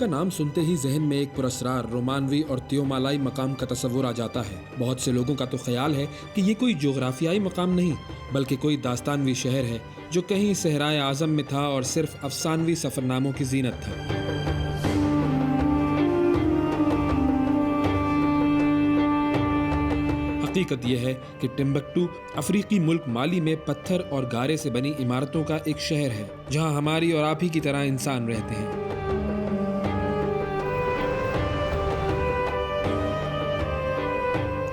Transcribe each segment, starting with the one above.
کا نام سنتے ہی ذہن میں ایک پراسرار رومانوی اور تیومالائی مقام کا تصور آ جاتا ہے۔ بہت سے لوگوں کا تو خیال ہے کہ یہ کوئی جغرافیائی مقام نہیں بلکہ کوئی داستانوی شہر ہے جو کہیں صحرائے اعظم میں تھا اور صرف افسانوی سفرناموں کی زینت تھا۔ حقیقت یہ ہے کہ ٹمبکٹو افریقی ملک مالی میں پتھر اور گارے سے بنی عمارتوں کا ایک شہر ہے جہاں ہماری اور آپ ہی کی طرح انسان رہتے ہیں۔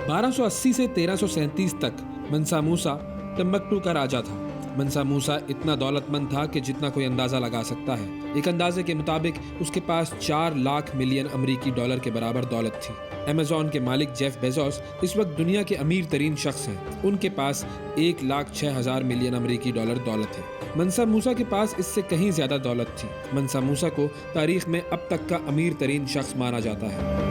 1280 سے 1337 تک منسا موسا ٹمبکٹو کا راجا تھا۔ منسا موسا اتنا دولت مند تھا کہ جتنا کوئی اندازہ لگا سکتا ہے۔ ایک اندازے کے مطابق اس کے پاس 4 لاکھ ملین امریکی ڈالر کے برابر دولت تھی۔ ایمیزون کے مالک جیف بیزوس اس وقت دنیا کے امیر ترین شخص ہیں۔ ان کے پاس 1,06,000 ملین امریکی ڈالر دولت ہے۔ منسا موسا کے پاس اس سے کہیں زیادہ دولت تھی۔ منسا موسا کو تاریخ میں اب تک کا امیر ترین شخص مانا جاتا ہے۔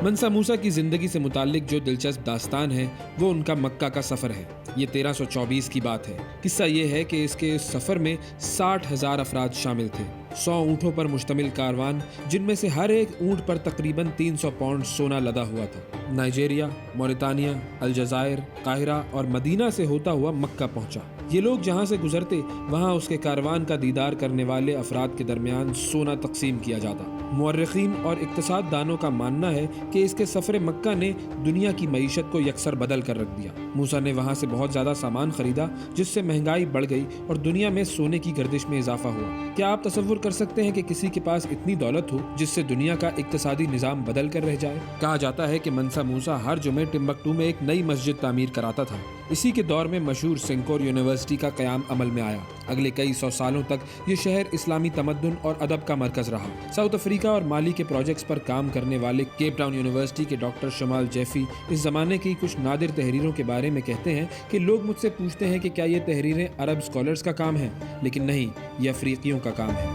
منسا موسا کی زندگی سے متعلق جو دلچسپ داستان ہے وہ ان کا مکہ کا سفر ہے۔ یہ 1324 کی بات ہے۔ قصہ یہ ہے کہ اس کے سفر میں 60,000 افراد شامل تھے۔ 100 اونٹوں پر مشتمل کاروان جن میں سے ہر ایک اونٹ پر تقریباً 300 پاؤنڈ سونا لدا ہوا تھا۔ نائجیریا، موریتانیہ، الجزائر، قاہرہ اور مدینہ سے ہوتا ہوا مکہ پہنچا۔ یہ لوگ جہاں سے گزرتے وہاں اس کے کاروان کا دیدار کرنے والے افراد کے درمیان سونا تقسیم کیا جاتا۔ مورخین اور اقتصاد دانوں کا ماننا ہے کہ اس کے سفر مکہ نے دنیا کی معیشت کو یکسر بدل کر رکھ دیا۔ موسیٰ نے وہاں سے بہت زیادہ سامان خریدا جس سے مہنگائی بڑھ گئی اور دنیا میں سونے کی گردش میں اضافہ ہوا۔ کیا آپ تصور کر سکتے ہیں کہ کسی کے پاس اتنی دولت ہو جس سے دنیا کا اقتصادی نظام بدل کر رہ جائے؟ کہا جاتا ہے کہ منسا موسا ہر جمعے ٹمبکٹو میں ایک نئی مسجد تعمیر کراتا تھا۔ اسی کے دور میں مشہور سنکور یونیورسٹی کا قیام عمل میں آیا۔ اگلے کئی 100 سالوں تک یہ شہر اسلامی تمدن اور ادب کا مرکز رہا۔ ساؤتھ افریقہ اور مالی کے پروجیکٹس پر کام کرنے والے کیپ ٹاؤن یونیورسٹی کے ڈاکٹر شمال جیفی اس زمانے کی کچھ نادر تحریروں کے بارے میں کہتے ہیں کہ لوگ مجھ سے پوچھتے ہیں کہ کیا یہ تحریریں عرب اسکالرز کا کام ہے، لیکن نہیں، یہ افریقیوں کا کام ہے۔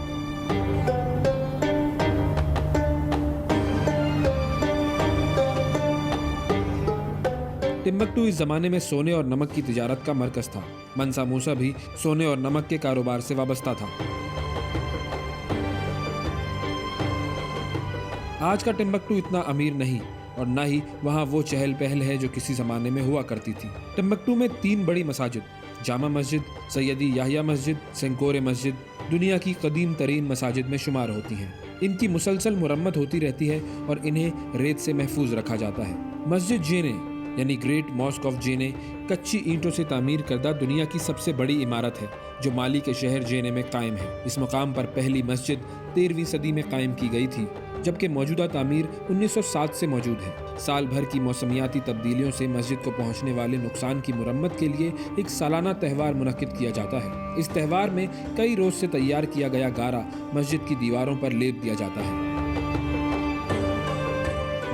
ٹمبکٹو اس زمانے میں سونے اور نمک کی تجارت کا مرکز تھا۔ منسا موسا بھی سونے اور نمک کے کاروبار سے وابستہ تھا۔ آج کا ٹمبکٹو اتنا امیر نہیں اور نہ ہی وہاں وہ چہل پہل ہے جو کسی زمانے میں ہوا کرتی تھی۔ ٹمبکٹو میں 3 بڑی مساجد، جامع مسجد، سیدی یحییٰ مسجد، سنکورے مسجد، دنیا کی قدیم ترین مساجد میں شمار ہوتی ہیں۔ ان کی مسلسل مرمت ہوتی رہتی ہے اور انہیں ریت سے محفوظ رکھا جاتا ہے۔ مسجد جینے یعنی گریٹ ماسک آف جینے کچی اینٹوں سے تعمیر کردہ دنیا کی سب سے بڑی عمارت ہے جو مالی کے شہر جینے میں قائم ہے۔ اس مقام پر پہلی مسجد 13ویں صدی میں قائم کی گئی تھی، جبکہ موجودہ تعمیر 1907 سے موجود ہے۔ سال بھر کی موسمیاتی تبدیلیوں سے مسجد کو پہنچنے والے نقصان کی مرمت کے لیے ایک سالانہ تہوار منعقد کیا جاتا ہے۔ اس تہوار میں کئی روز سے تیار کیا گیا گارا مسجد کی دیواروں پر لیپ دیا جاتا ہے۔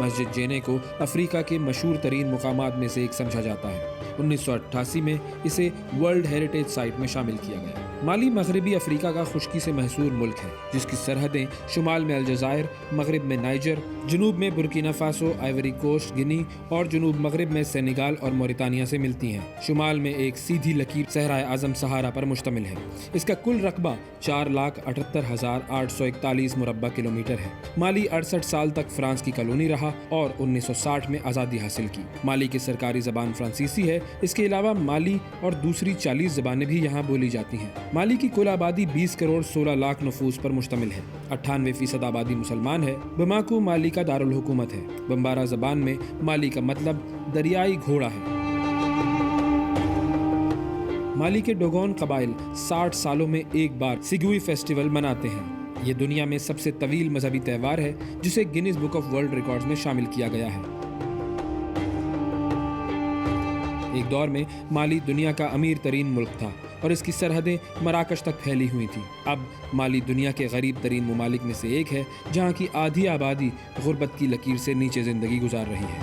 مسجد جینے کو افریقہ کے مشہور ترین مقامات میں سے ایک سمجھا جاتا ہے۔ 1988 میں اسے ورلڈ ہیریٹیج سائٹ میں شامل کیا گیا۔ مالی مغربی افریقہ کا خشکی سے محصور ملک ہے جس کی سرحدیں شمال میں الجزائر، مغرب میں نائجر، جنوب میں برکینا فاسو، آئیوری کوسٹ، گنی اور جنوب مغرب میں سینیگال اور موریتانیہ سے ملتی ہیں۔ شمال میں ایک سیدھی لکیر صحرائے اعظم صحارا پر مشتمل ہے۔ اس کا کل رقبہ 4,78,841 مربع کلومیٹر ہے۔ مالی 68 سال تک فرانس کی کالونی رہا اور 1960 میں آزادی حاصل کی۔ مالی کی سرکاری زبان فرانسیسی ہے۔ اس کے علاوہ مالی اور دوسری 40 زبانیں بھی یہاں بولی جاتی ہیں۔ مالی کی کل آبادی 20 کروڑ 16 لاکھ نفوس پر مشتمل ہے۔ 98% آبادی مسلمان ہے۔ بماکو مالی کا دارالحکومت ہے۔ بمبارا زبان میں مالی کا مطلب دریائی گھوڑا ہے۔ مالی کے ڈوگون قبائل 60 سالوں میں ایک بار سیگوئی فیسٹیول مناتے ہیں۔ یہ دنیا میں سب سے طویل مذہبی تہوار ہے جسے Guinness book of world records میں شامل کیا گیا ہے۔ ایک دور میں مالی دنیا کا امیر ترین ملک تھا اور اس کی سرحدیں مراکش تک پھیلی ہوئی تھیں۔ اب مالی دنیا کے غریب ترین ممالک میں سے ایک ہے جہاں کی آدھی آبادی غربت کی لکیر سے نیچے زندگی گزار رہی ہے۔